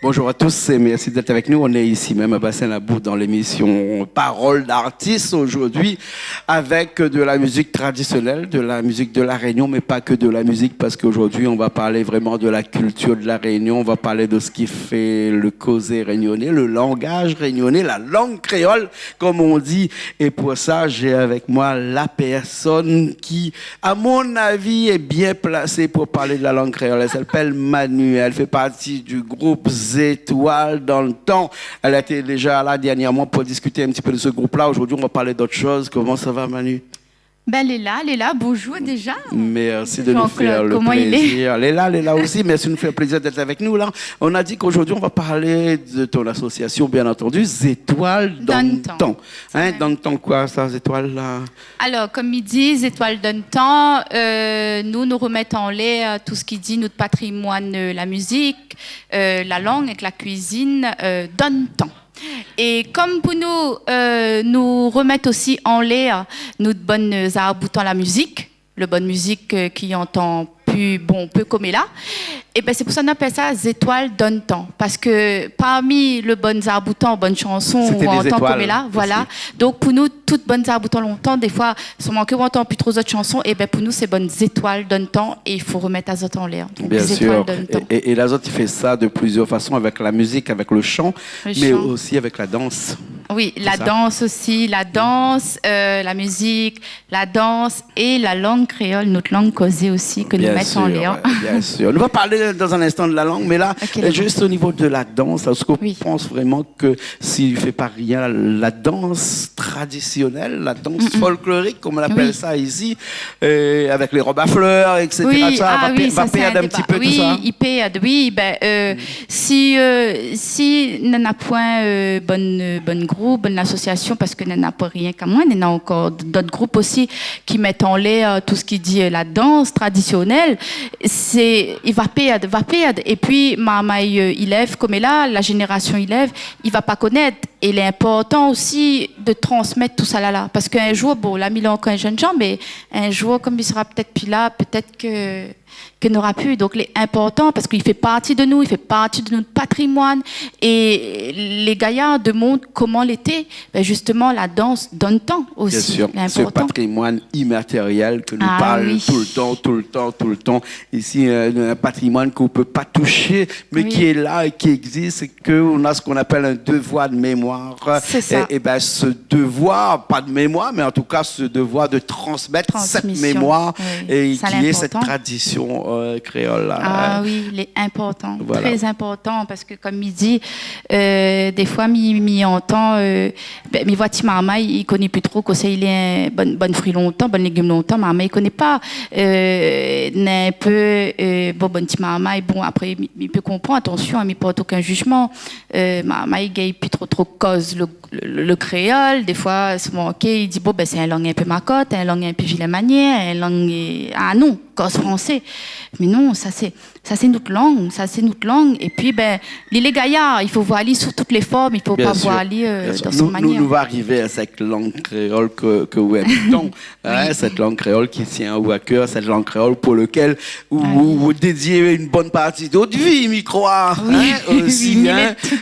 Bonjour à tous et merci d'être avec nous. On est ici même à Bassin-la-Boue dans l'émission Paroles d'artistes aujourd'hui avec de la musique traditionnelle, de la musique de la Réunion, mais pas que de la musique parce qu'aujourd'hui on va parler vraiment de la culture de la Réunion. On va parler de ce qui fait le causé réunionnais, le langage réunionnais, la langue créole comme on dit. Et pour ça, j'ai avec moi la personne qui, à mon avis, est bien placée pour parler de la langue créole. Elle s'appelle Manu. Elle fait partie du groupe Étoiles dans le temps. Elle a été déjà là dernièrement pour discuter un petit peu de ce groupe-là. Aujourd'hui, on va parler d'autre chose. Comment ça va, Manu? Ben, Léla, bonjour déjà. Merci de nous faire le plaisir. Léla aussi, merci de nous faire le plaisir d'être avec nous là. On a dit qu'aujourd'hui, on va parler de ton association, bien entendu, Étoiles dans le temps. Hein, dans le temps quoi, ça, Étoiles là? Alors, comme ils disent, Étoiles dans le temps, nous remettons en l'air tout ce qui dit notre patrimoine, la musique, la langue et la cuisine, dans le temps. Et comme pour nous remettre aussi en l'air notre bonne arts-boutants la musique, le bonne musique qui entend plus bon peu comme là, et ben c'est pour ça qu'on appelle ça étoiles d'un temps parce que parmi le bon arts-boutants, bonnes chansons on entend comme là, voilà. Donc pour nous toutes bonnes arts-boutants longtemps, des fois si on manque on entend plus trop d'autres chansons, et ben pour nous c'est bonnes étoiles d'un temps et il faut remettre Azote en l'air. Donc, bien sûr. Et l'Azote il fait ça de plusieurs façons avec la musique, avec le chant, mais aussi avec la danse. Oui, la danse aussi, la musique, la danse et la langue créole, notre langue causée aussi que nous mettons en l'air. Bien sûr. On va parler dans un instant de la langue, mais là, juste au niveau de la danse, est-ce qu'on pense vraiment que s'il ne fait pas rien, la danse traditionnelle, la danse folklorique, comme on appelle ça ici, avec les robes à fleurs, etc., va perdre un petit peu tout ça? Il perd, oui. Si n'en a point bonne groupe, bonne association, parce que n'en a pas rien qu'à moi, il y a encore d'autres groupes aussi qui mettent en l'air tout ce qui dit la danse traditionnelle, il va perdre. Et puis, il élève, comme là, la génération élève, il va pas connaître. Et il est important aussi de transmettre tout ça là. Parce qu'un jour, bon, là, il est encore un jeune gens, mais un jour, comme il sera peut-être plus là, peut-être que n'aura plus. Donc, il est important parce qu'il fait partie de nous, il fait partie de notre patrimoine. Et les gaillards demandent comment l'était. Ben justement, la danse donne temps aussi. Bien sûr, ce patrimoine immatériel que nous parlons tout le temps. Ici, un patrimoine qu'on ne peut pas toucher, mais qui est là et qui existe, et qu'on a ce qu'on appelle un devoir de mémoire. C'est ça. Et ben, ce devoir, pas de mémoire, mais en tout cas, ce devoir de transmettre cette mémoire et qui est cette tradition créole là. Ah oui, il est important, très important, parce que comme il dit, des fois, m'y entend, mais voici maman, il connaît plus trop que c'est il est bonne fruit longtemps, bonne légumes longtemps, maman il connaît pas, un peu bonne petit maman, bon après il peut comprendre, attention, il porte aucun jugement, maman il gagne plus trop cause le créole, des fois c'est manqué, il dit bon ben c'est une langue un peu macotte, une langue un peu vilaine manière, une langue non, cause français. Mais non, ça c'est notre langue, et puis ben les gaillards, il faut voir aller sous toutes les formes, il faut pas voir aller dans son manière. Nous va arriver à cette langue créole que vous habitons, cette langue créole qui tient à cœur, cette langue créole pour laquelle vous dédiez une bonne partie de votre vie, m'y croire, aussi.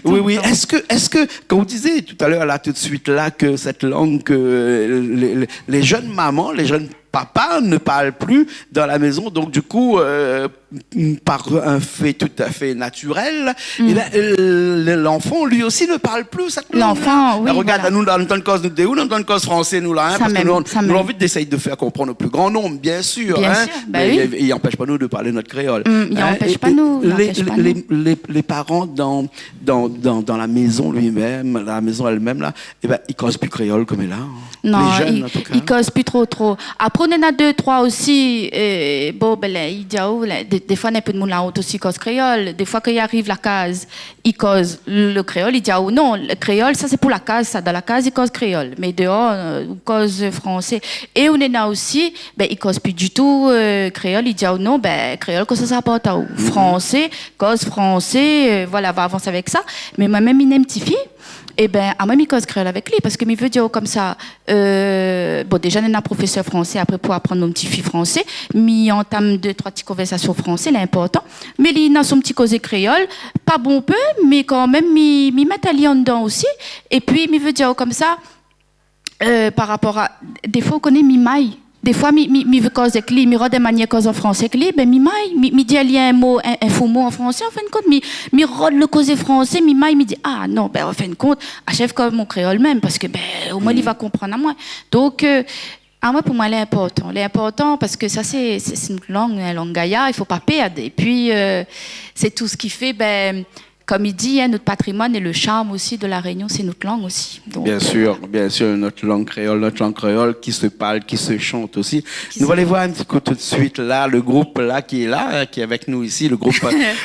Oui. Est-ce que quand vous disiez tout à l'heure là tout de suite là que cette langue que les jeunes mamans, les jeunes papa ne parle plus dans la maison, donc du coup, par un fait tout à fait naturel, l'enfant lui aussi ne parle plus cette langue. L'enfant, oui. Regarde, nous dans le cause nous dans le cause français nous là, parce que nous avons envie d'essayer de faire comprendre au plus grand nombre, bien sûr. Mais il n'empêche pas nous de parler notre créole. Il n'empêche pas nous. Les parents dans la maison lui-même, la maison elle-même là, ils causent plus créole comme là. Non, les jeunes, en tout cas. Ils causent plus trop. Après, on en a 2-3 aussi. Bon, il dit, des fois, un peu de monde là aussi cause créole. Des fois, quand il arrive la case, il cause le créole. Il dit, non, le créole, ça c'est pour la case, ça. Dans la case, il cause créole. Mais dehors, il cause français. Et on en a aussi, il cause plus du tout créole. Il dit, non, créole, que ça rapporte à où? Français, cause français, voilà, va avancer avec ça. Mais moi-même, il a une petite fille. et ben à moi mi cause créole avec lui parce que mi veut dire comme ça bon déjà on a un professeur français après pour apprendre mon petit fille français mi entame 2-3 petites conversations français l'important mais il a son petit cause créole pas bon peu mais quand même mi met à lien dedans aussi et puis mi veut dire comme ça par rapport à des fois on connaît mi maille. Des fois, mi veut cause avec lui, mi rend des manières cause en français avec lui, ben mi maille, mi dit il y a un mot, un faux mot en français, en fin de compte, mi rôde le cause français, mi maille, mi dit ah non, ben en fin de compte, achève comme mon créole même, parce que ben au moins il va comprendre à moi. Donc à moi, pour moi, l'important parce que ça c'est une langue gaïa, il faut pas perdre. Et puis c'est tout ce qui fait ben comme il dit, hein, notre patrimoine et le charme aussi de la Réunion, c'est notre langue aussi. Donc, bien sûr, notre langue créole qui se parle, qui se chante aussi. Nous allons voir un petit coup tout de suite là, le groupe là, qui est avec nous ici, le groupe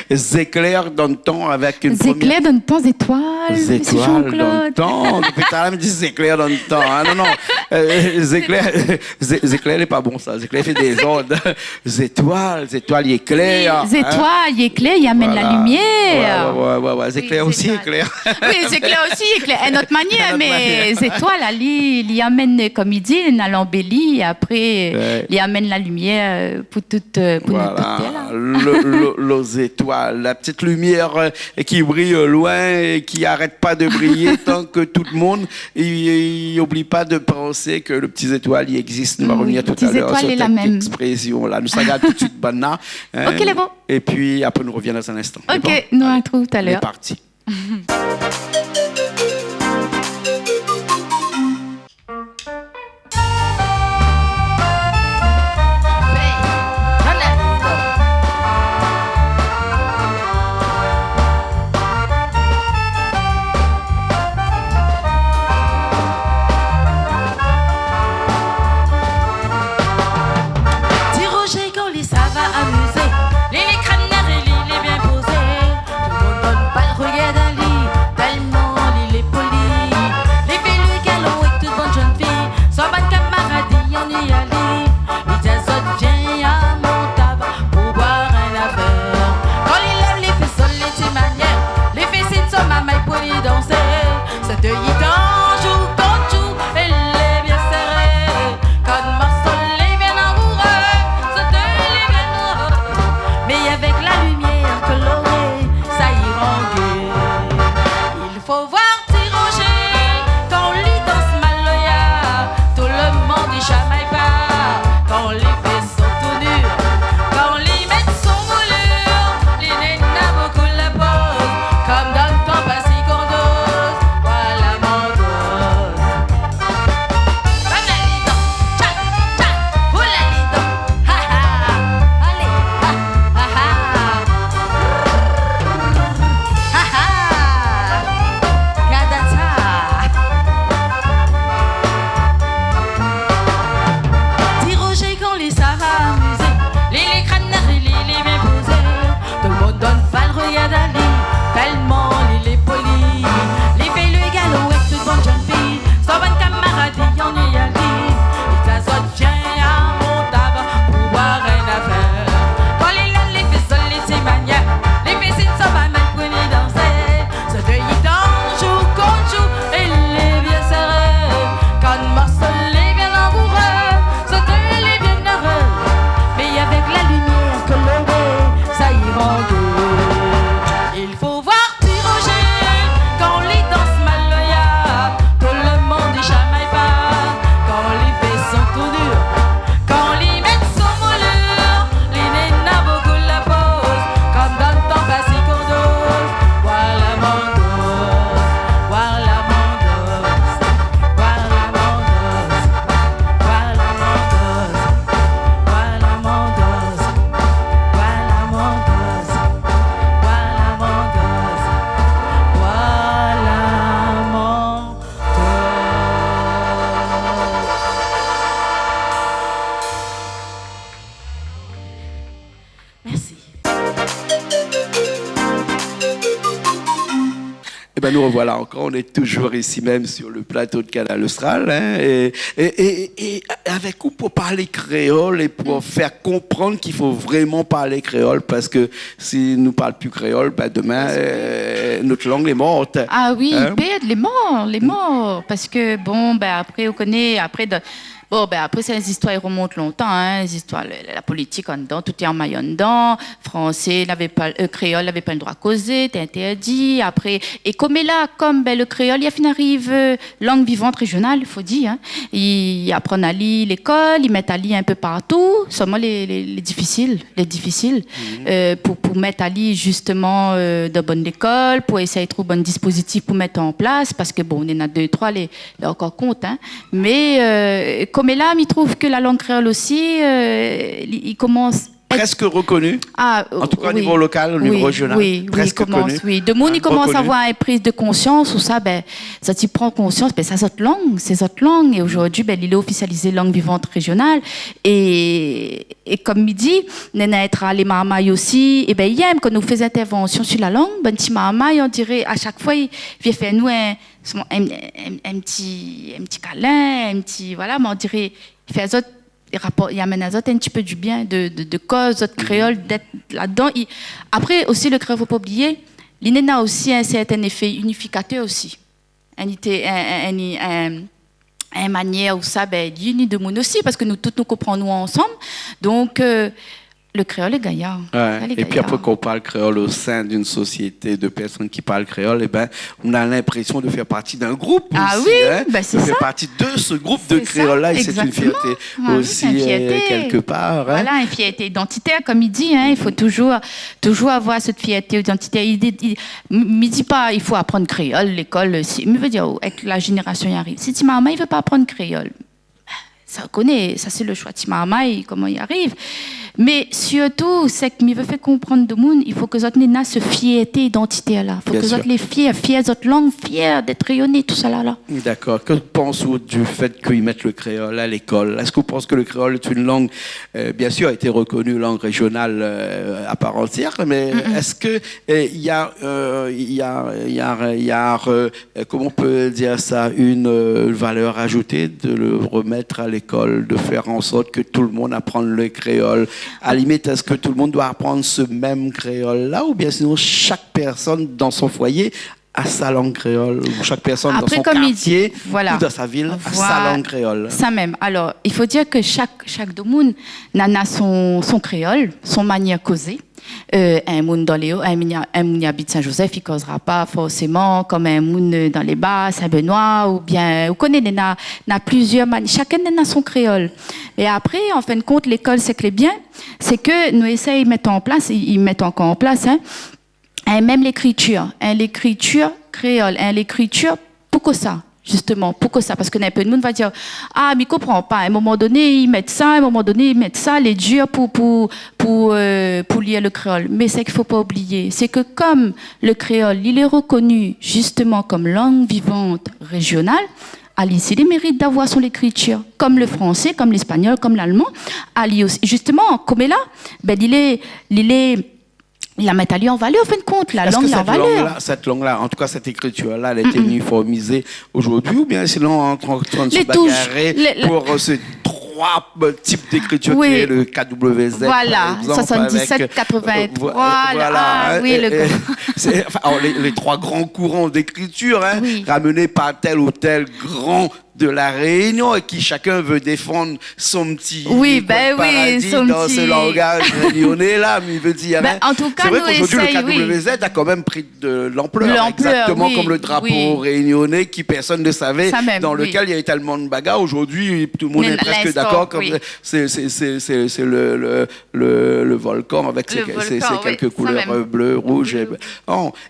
Zéclair dans le temps avec une Zéclair dans le temps, étoiles. Étoiles dans le temps. Depuis tout à l'heure, me dit Zéclair dans le temps. Ah, non, Zéclair n'est pas bon ça. Zéclair fait des ondes. Étoiles, éclair. Étoiles, éclair, il amène la lumière. Ouais. Zéclair aussi éclair. Oui, Zéclair aussi éclair. À notre manière, mais étoiles, il y amène, comme il dit, il l'embellit et après, il amène la lumière pour toute voilà. Les étoiles, la petite lumière qui brille loin et qui n'arrête pas de briller tant que tout le monde n'oublie pas de penser que le petit étoile il existe. Nous allons revenir tout à l'heure sur cette expression là. Nous s'arrête tout de suite Banna. Ok, les bons. Et puis après nous reviendrons dans un instant. Ok, bon? nous on retrouve tout à l'heure. C'est parti. Les crânes et l'île est bien posée. Tout le monde donne pas le regard d'un lit. Eh ben nous revoilà encore, on est toujours ici même sur le plateau de Canal Austral, hein, et avec vous pour parler créole et pour faire comprendre qu'il faut vraiment parler créole, parce que si nous ne parlons plus créole, ben demain notre langue est morte. Ah oui, hein? les morts, parce que bon, ben après on connaît, bon, ben après, ces histoires elles remontent longtemps, hein, les histoires, la politique en dedans, tout est en maillot dedans. Français n'avait pas, créole n'avait pas le droit de causer, t'es interdit. Après, et comme là, comme ben, le créole, il arrive langue vivante régionale, il faut dire. Hein. Ils apprennent à lire l'école, ils mettent à lire un peu partout, seulement les difficiles, pour mettre à lire justement de bonnes écoles, pour essayer de trouver un bon dispositif pour mettre en place, parce que bon, on en a 2, 3, les encore compte, hein. Mais comme là, il trouve que la langue créole aussi, il commence presque reconnu, en tout cas au niveau local, au niveau régional, presque connu. Oui, de monde, il commence à avoir une prise de conscience, ou ça, ben, ça t'y prend conscience, ben, c'est notre langue, et aujourd'hui, ben, il est officialisé langue vivante régionale, et comme il dit, Nena Etra, les Mahamaï aussi, et ben, il aime quand nous faisons intervention sur la langue, ben, petit Mahamaï, on dirait, à chaque fois, il vient faire nous un petit câlin, voilà, mais on dirait, il fait autres, il amène à autres un petit peu du bien, de cause, autres créole, d'être là-dedans. Après, aussi, le créole, il ne faut pas oublier, l'INEN a aussi un certain effet unificateur aussi. Une manière où ça, ben, il unit de monde aussi, parce que nous tous nous comprenons ensemble. Donc, le créole est gaillard. Ouais. Et puis après qu'on parle créole au sein d'une société de personnes qui parlent créole, eh ben, on a l'impression de faire partie d'un groupe aussi. Oui, hein, ben c'est de ça. faire partie de ce groupe de créoles-là, et c'est une fierté aussi, quelque part. Voilà, hein. une fierté identitaire, comme il dit. Hein, il faut toujours avoir cette fierté identitaire. Il ne dit pas il faut apprendre créole, l'école. Il veut dire, avec la génération qui arrive. Si Timama, il ne veut pas apprendre créole, ça connaît, ça c'est le choix de Timama, comment il arrive. Mais surtout, c'est qu'il veut faire comprendre de monde, il faut que les autres aient cette fierté identitaire-là. Il faut que les autres les fiers de notre langue, fiers d'être rayonnés, tout ça là. D'accord. Que pensez-vous du fait qu'ils mettent le créole à l'école? Est-ce que vous pensez que le créole est une langue, bien sûr, a été reconnue langue régionale à part entière, mais est-ce que il y a, comment on peut dire ça, une valeur ajoutée de le remettre à l'école, de faire en sorte que tout le monde apprenne le créole? À la limite, est-ce que tout le monde doit apprendre ce même créole-là, ou bien sinon chaque personne dans son foyer a sa langue créole, ou chaque personne dans son quartier ou dans sa ville a sa langue créole? Ça même. Alors, il faut dire que chaque domaine a son créole, son manière de causer. Un monde dans les hauts, un monde qui habite Saint-Joseph, il ne causera pas forcément comme un monde dans les bas, Saint-Benoît, ou bien, vous connaissez, il y a plusieurs manières. Chacun a son créole. Et après, en fin de compte, l'école, c'est que les biens, c'est que nous essayons de mettre en place, ils mettent encore en place, même l'écriture créole, l'écriture, pourquoi ça? Justement, pourquoi ça? Parce que un peu de monde va dire, mais il ne comprend pas. À un moment donné, ils mettent ça, les durs pour lire le créole. Mais c'est qu'il ne faut pas oublier, c'est que comme le créole, il est reconnu justement comme langue vivante régionale, Alice, il mérite d'avoir son écriture, comme le français, comme l'espagnol, comme l'allemand. Ali aussi, justement, comme là, ben, il la met à lui en valeur, en fin de compte, la langue en valeur. Cette langue-là, en tout cas cette écriture-là, elle a été uniformisée aujourd'hui, ou bien sinon en train de se bagarrer pour ce trois types d'écriture qui est le KWZ. Voilà, 77, 83, les trois grands courants d'écriture, ramenés par tel ou tel grand de la Réunion, et qui chacun veut défendre son petit paradis dans ce langage réunionnais là, mais il veut dire. En tout cas, c'est vrai qu'aujourd'hui le KWZ a quand même pris de l'ampleur, exactement comme le drapeau réunionnais qui personne ne savait, dans lequel il y avait tellement de bagarres. Aujourd'hui, tout le monde est presque d'accord, comme c'est le volcan avec ses quelques couleurs bleues, rouges.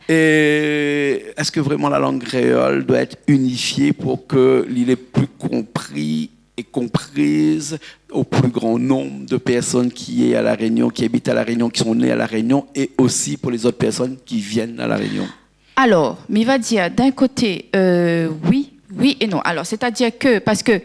Et est-ce que vraiment la langue créole doit être unifiée pour que l'île est plus compris et comprise au plus grand nombre de personnes qui est à La Réunion, qui habitent à La Réunion, qui sont nées à La Réunion, et aussi pour les autres personnes qui viennent à La Réunion? Alors, il va dire d'un côté oui et non. Alors, c'est-à-dire que, parce que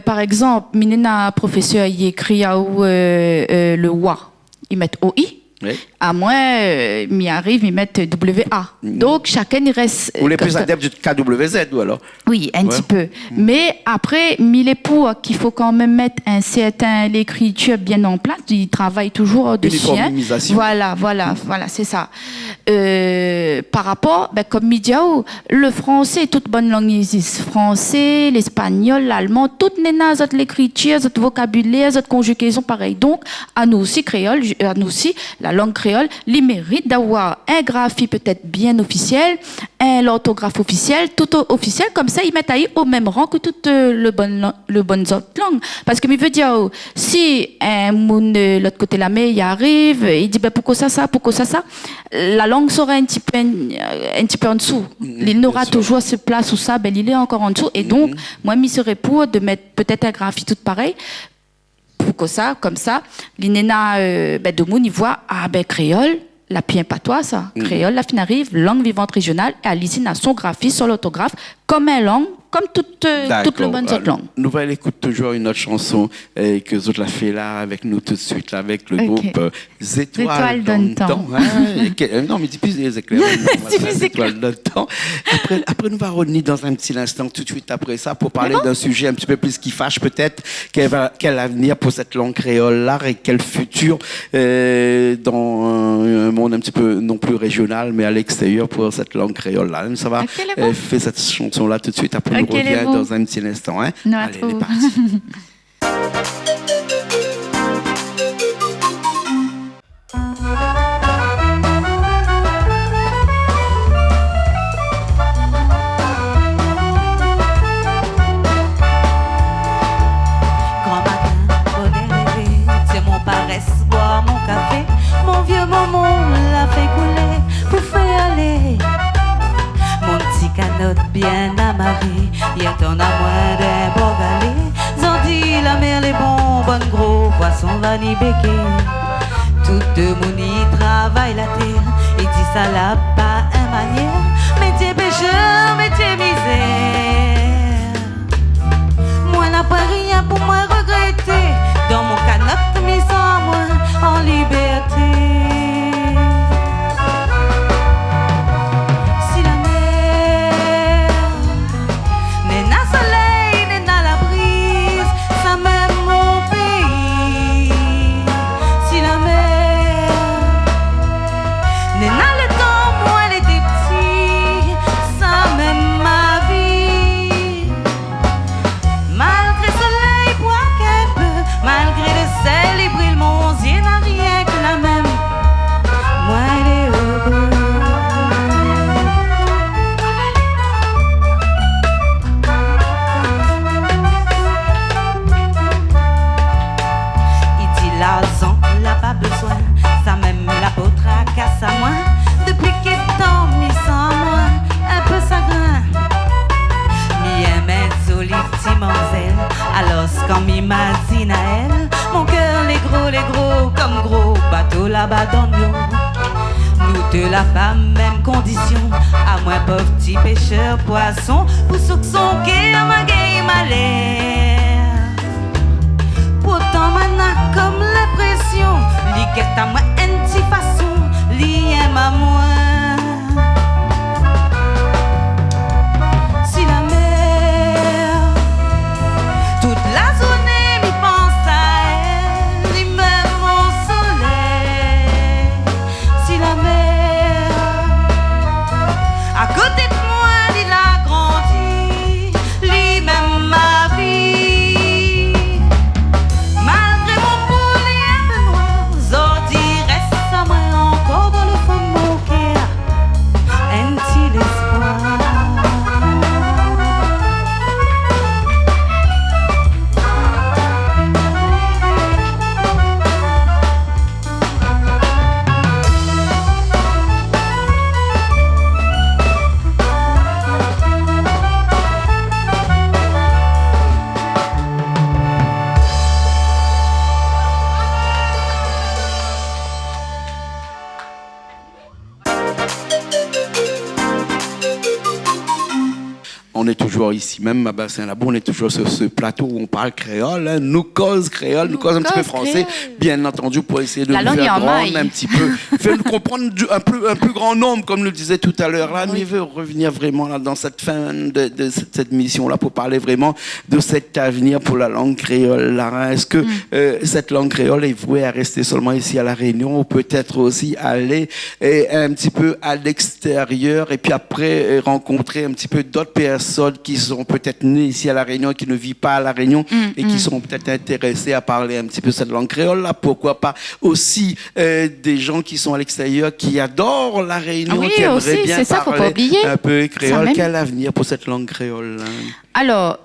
par exemple, Minena professeur y écrit le wa, ils mettent OI. Oui. À moins, m'y arrive, ils mettent WA. Donc, chacun, il reste... Ou les plus adeptes du KWZ, ou alors? Oui, un petit peu. Mais après, mille époux, qu'il faut quand même mettre un certain l'écriture bien en place. Ils travaillent toujours dessus. Uniformisation. Voilà, c'est ça. Par rapport, comme Midiaou, le français, toute bonne langue existe. Français, l'espagnol, l'allemand, toutes les nases, l'écriture, notre vocabulaire, notre conjugaison, pareil. Donc, à nous aussi, créole, à nous aussi, la langue créole, il mérite d'avoir un graphie peut-être bien officiel, l'orthographe officielle, tout officiel, comme ça, ils mettent au même rang que toutes le bonnes autres langues. Parce que, je veux dire, si un monde de l'autre côté de la mer, il arrive, il dit, pourquoi ça, la langue sera un petit peu en dessous. Il n'aura toujours ce place où ça, il est encore en dessous. Et donc, moi, je serais pour de mettre peut-être un graphie tout pareil, pour que ça, comme ça, l'inéna de moun, il voit, créole, la bien patois, ça. Créole, la fin arrive, langue vivante régionale, et Alice a son graphie sur l'autographe, comme une langue, comme toutes les bonnes autres langues. Nous allons écouter toujours une autre chanson que vous la fait là avec nous tout de suite, là, avec le groupe Étoiles dans le temps. Non, mais dis plus les éclairs. Étoiles dans le temps. Après, nous allons revenir dans un petit instant, tout de suite après ça, pour parler d'un sujet un petit peu plus qui fâche peut-être. Quel avenir pour cette langue créole-là et quel futur dans un monde un petit peu non plus régional, mais à l'extérieur pour cette langue créole-là. Ça va faire cette chanson-là tout de suite après. On revient dans un petit instant. Hein? Non, allez, c'est parti. Grand matin, bonnet rêvé, tiens mon paresse, boire mon café. Mon vieux maman l'a fait couler pour faire aller. Mon petit canot bien amarré, y a ton à moins d'un bon galet. Zandi la mer les bons, bon gros poisson va ni béquer. Tout de mon y travaille la terre, et dit ça là pas un manière. Métier pêcheur, métier misère. Moi n'a pas rien pour moi regretter. Dans mon canot mis sans moi en liberté. Quand m'imagine à elle, mon cœur les gros comme gros bateau là-bas dans l'eau. Nous deux la femme, même condition, à moins pauvre petit pêcheur poisson, pour ceux qui sont à ma game à l'air. Pourtant m'en comme l'impression, li qu'est à moi une petite façon, li aime à moi. Malgré mon poulet un peu noir, Zordi reste à moi encore dans le fond. on est toujours ici, même à Bassin-Labo, on est toujours sur ce plateau où on parle créole, hein, nous cause créole, nous cause un petit peu français, bien entendu, pour essayer de nous faire grande un petit peu, faire nous comprendre un plus grand nombre, comme le disait tout à l'heure. Là, nous veut revenir vraiment là, dans cette fin de cette mission-là pour parler vraiment de cet avenir pour la langue créole. Là. Est-ce que cette langue créole est vouée à rester seulement ici à La Réunion ou peut-être aussi aller un petit peu à l'extérieur et puis après rencontrer un petit peu d'autres personnes qui sont peut-être nées ici à La Réunion, qui ne vivent pas à La Réunion et qui sont peut-être intéressés à parler un petit peu cette langue créole là. Pourquoi pas aussi des gens qui sont à l'extérieur, qui adorent La Réunion, qui aimeraient bien parler un peu créole. Quel avenir pour cette langue créole là? Alors,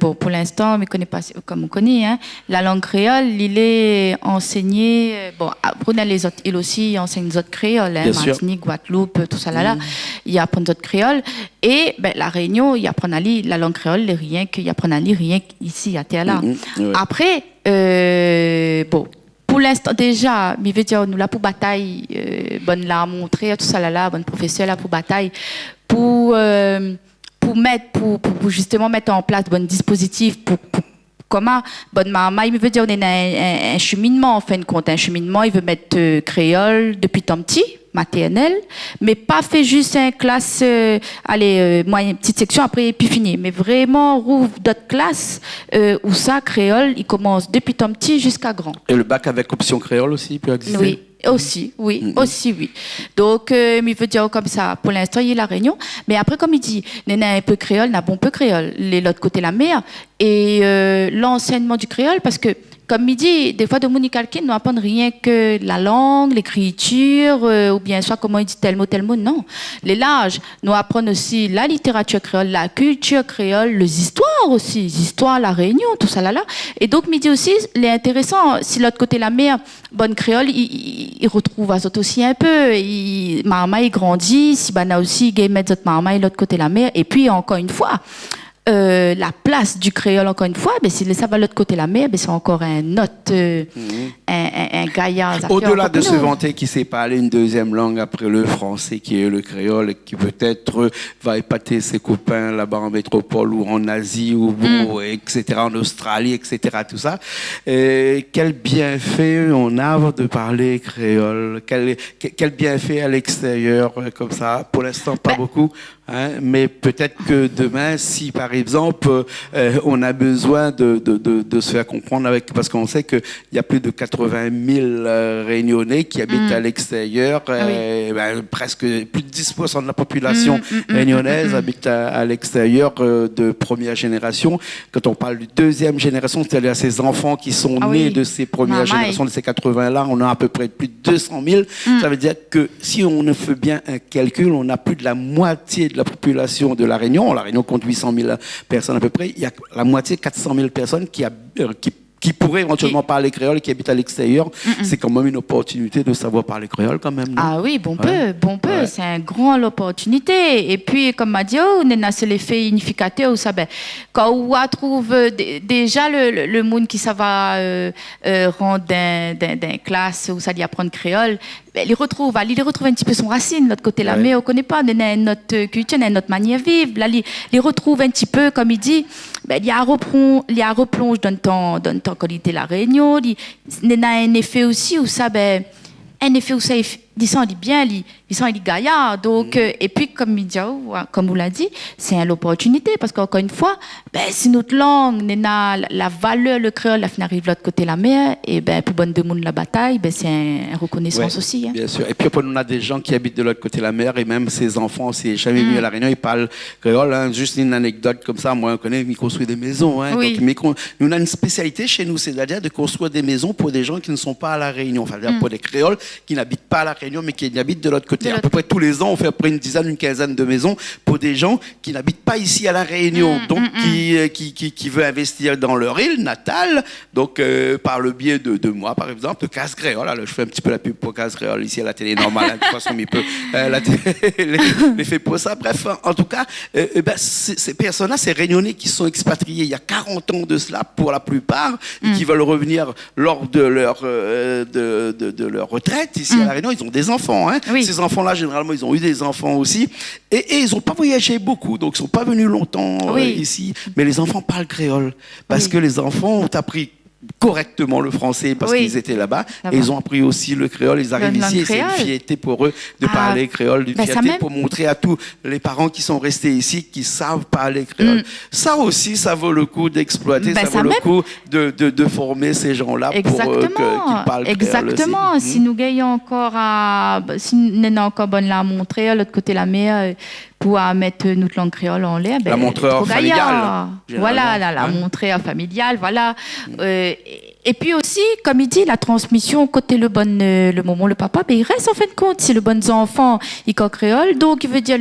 bon, pour l'instant, mais connaît pas, comme on connaît, hein, la langue créole, il est enseigné. Bon, à Brunel, les autres îles aussi enseignent les autres créoles, hein, Martinique, Guadeloupe, tout ça là. Il apprend d'autres créoles. Et ben, la Réunion, il apprend à lire la langue créole, rien qu'il apprend à lire rien ici à Terre là. Après, bon. Pour l'instant, déjà, je veux dire, nous là pour bataille, bonne là montrer, tout ça là, bonne professeur là pour bataille, pour justement mettre en place bon dispositif pour comment bonne maman, il veut dire on est un cheminement en fin de compte, un cheminement, il veut mettre créole depuis tant petit maternelle, mais pas fait juste une classe, une petite section après et puis fini, mais vraiment rouvre d'autres classes où ça créole, il commence depuis tant petit jusqu'à grand. Et le bac avec option créole aussi peut exister? Oui. Aussi, oui, aussi, oui. Donc, il veut dire comme ça, pour l'instant, il y a La Réunion. Mais après, comme il dit, il a un peu créole, n'a bon peu créole, l'autre côté la mer. Et l'enseignement du créole, parce que, comme il dit, des fois, de Monique Alkin, nous apprennent rien que la langue, l'écriture, ou bien soit comment il dit tel mot, non. Les larges, nous apprennent aussi la littérature créole, la culture créole, les histoires aussi, les histoires, La Réunion, tout ça là. Et donc, il dit aussi, il est intéressant, si l'autre côté la mer, bonne créole, il retrouve à autres aussi un peu. Marma, il grandit, Sibana aussi, il met Marma, l'autre côté la mer. Et puis, encore une fois, la place du créole, encore une fois, si ça va de l'autre côté de la mer, c'est encore un autre, un gaillard. Au-delà de se vanter qui sait parler une deuxième langue après le français, qui est le créole, qui peut-être va épater ses copains là-bas en métropole ou en Asie, ou etc., en Australie, etc., tout ça. Quel bienfait on a de parler créole? Quel bienfait à l'extérieur, comme ça? Pour l'instant, pas beaucoup. Hein, mais peut-être que demain, si par exemple on a besoin de se faire comprendre parce qu'on sait qu'il y a plus de 80 000 Réunionnais qui habitent à l'extérieur, presque plus de 10% de la population réunionnaise habite à l'extérieur de première génération. Quand on parle de deuxième génération, c'est-à-dire ces enfants qui sont nés de ces premières générations, de ces 80-là, on a à peu près plus de 200 000. Ça veut dire que si on ne fait bien un calcul, on a plus de la moitié de la population de La Réunion. La Réunion compte 800 000 personnes à peu près. Il y a la moitié, 400 000 personnes qui pourraient éventuellement parler créole et qui habitent à l'extérieur. C'est quand même une opportunité de savoir parler créole quand même. Non? Ah oui, bon peu. C'est un grand opportunité. Et puis, comme m'a dit, c'est l'effet unificateur où ça, quand on trouve déjà le monde qui ça va rendre d'un classe où ça dit apprendre créole, il retrouve un petit peu son racine, de l'autre côté là, mais on ne connaît pas notre culture, notre manière de vivre. Là, il retrouve un petit peu, comme il dit, il y a replonge dans le temps quand il était La Réunion. Il y a un effet aussi où ça, un effet où ça, il dit bien, il est gaillard. Donc, et puis, comme vous l'a dit, c'est l'opportunité, parce qu'encore une fois, si notre langue, la valeur, le créole, la fin arrive de l'autre côté de la mer, et pour bonne de monde la bataille, c'est une reconnaissance aussi. Hein. Bien sûr. Et puis, on a des gens qui habitent de l'autre côté de la mer, et même ces enfants, si jamais venus à La Réunion, ils parlent créole. Hein. Juste une anecdote comme ça, moi, on connaît, ils construisent des maisons. Hein. Oui. Donc, nous, on a une spécialité chez nous, c'est-à-dire de construire des maisons pour des gens qui ne sont pas à La Réunion. Enfin, pour des créoles qui n'habitent pas à La Réunion, mais qui habitent de l'autre côté. À peu près tous les ans, on fait à peu près une quinzaine de maisons pour des gens qui n'habitent pas ici à La Réunion, donc qui veulent investir dans leur île natale, donc par le biais de moi, par exemple, de Casse Créole. Alors, je fais un petit peu la pub pour Casse Créole ici à la télé normale, de toute façon, il peut la télé les fait pour ça. Bref, en tout cas, ces personnes-là, ces Réunionnais qui sont expatriés il y a 40 ans de cela, pour la plupart, et qui veulent revenir lors de leur retraite ici à La Réunion. Ils ont des enfants. Hein. Oui. Ces enfants-là, généralement, ils ont eu des enfants aussi. Et ils n'ont pas voyagé beaucoup, donc ils ne sont pas venus longtemps ici. Mais les enfants parlent créole. Parce que les enfants ont appris correctement le français parce qu'ils étaient là-bas. Et ils ont appris aussi le créole. Ils arrivent ici et c'est une fierté pour eux de parler créole, une fierté pour montrer à tous les parents qui sont restés ici, qui savent parler créole. Ça aussi, ça vaut le coup d'exploiter, ça vaut le coup de former ces gens-là pour qu'ils parlent créole. Exactement. Si nous gagnons encore si nous avons encore bonne la montrer à l'autre côté de la mer, pour mettre notre langue créole en l'air. La montreur familiale. Voilà, la montreur familiale, voilà. Et puis aussi, comme il dit, la transmission, côté le moment, le papa, il reste en fin de compte, si le bon enfant, il est créole, donc il veut dire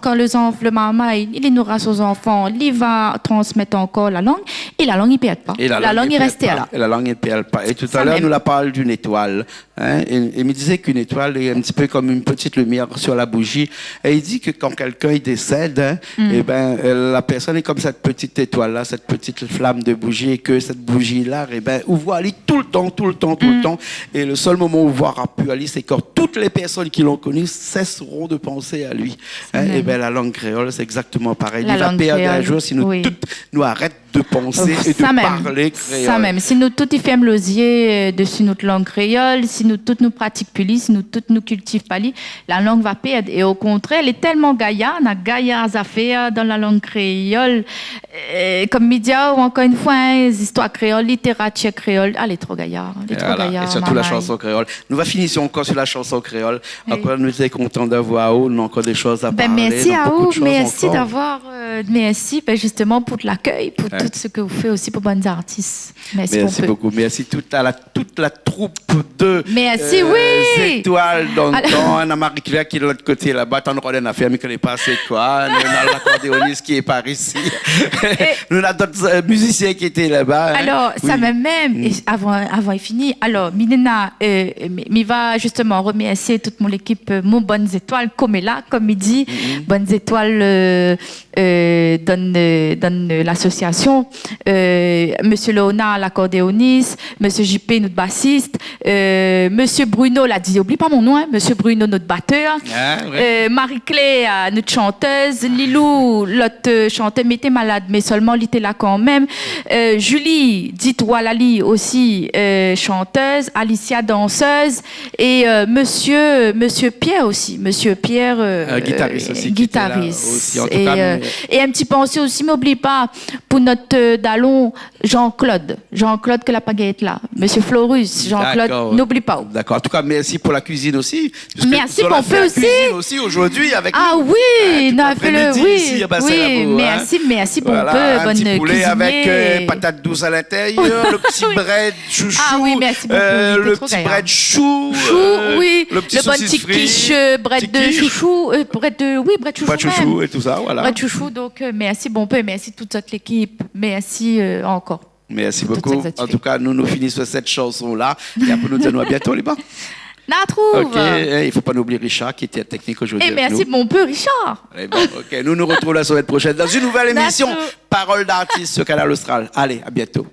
quand le maman, il nourrit aux enfants, il va transmettre encore la langue, et la langue, il ne perd pas. La langue est restée là. Et la langue, il ne perd pas. Et tout à l'heure, nous la parle d'une étoile. Hein, et il me disait qu'une étoile est un petit peu comme une petite lumière sur la bougie. Et il dit que quand quelqu'un décède, et ben, la personne est comme cette petite étoile-là, cette petite flamme de bougie, et que cette bougie-là, et ben, voit Ali tout le temps. Et le seul moment où voir a pu Ali, c'est quand toutes les personnes qui l'ont connu cesseront de penser à lui. Hein, et ben, la langue créole, c'est exactement pareil. Il va perdre un jour si nous toutes nous arrêtons de penser et de parler créole. Ça même. Si nous tous y faisons l'osier dessus notre langue créole, si nous tous nous pratiquons plus, si nous tous nous cultivons pas, la langue va perdre. Et au contraire, elle est tellement gaillarde, on a gaillards à faire dans la langue créole. Comme média, ou encore une fois, les histoires créoles, littérature créole, elle est trop gaillarde. Et surtout la chanson créole. Nous va finir encore sur la chanson créole. Encore, nous sommes contents d'avoir nous encore des choses à parler. Merci à vous, merci d'avoir, merci justement pour l'accueil, pour tout ce que vous faites aussi pour bonnes artistes. Merci beaucoup. Merci toute la troupe de étoiles dans Anna Marie-Claire qui est de l'autre côté là-bas. T'en auras une affaire, mais qui n'est pas c'est quoi. Nous avons l'accordéoniste qui est par ici. Nous avons d'autres musiciens qui étaient là-bas. Alors, ça même, avant de finir, alors, Minena, va justement remercier toute mon équipe, mon Bonnes Étoiles, comme là, comme il dit, Bonnes Étoiles donne l'association, Monsieur Léonard, l'accordéoniste, Monsieur JP, notre bassiste, Monsieur Bruno, l'a dit, oublie pas mon nom, hein, Monsieur Bruno, notre batteur, Marie-Claire, notre chanteuse, Lilou, l'autre chanteuse, mais était malade, mais seulement elle était là quand même, Julie, dite Walali aussi, chanteuse, Alicia, danseuse, et Monsieur Pierre aussi, Monsieur Pierre, guitariste aussi. Guitariste. Et un petit pensée aussi, m'oublie pas, pour notre dallon, Jean-Claude que la pagaille là, Monsieur Florus, Jean-Claude, n'oublie pas. D'accord. En tout cas, merci pour la cuisine aussi. Merci pour peu aussi. Cuisine aussi aujourd'hui avec nous. Oui, on a fait merci pour voilà, peu, un bonne petit poulet cuisinier. avec patate douce à l'intérieur, le petit bread chouchou. Ah oui, merci beaucoup. Le petit bread chou. Le petit bon saucisse petit quiche, bread de chouchou, bread chouchou. Bread chouchou et tout ça, voilà. Bread chouchou, donc merci bon peu, merci toute l'équipe, merci encore. Merci beaucoup. En tout cas, nous finissons cette chanson-là. Et après, nous disons à bientôt, les bas. La trouve. Ok, il ne faut pas oublier Richard qui était technique aujourd'hui. Et merci mon peu, Richard. Ok, nous nous retrouvons la semaine prochaine dans une nouvelle émission Parole d'artiste sur Canal Austral. Allez, à bientôt.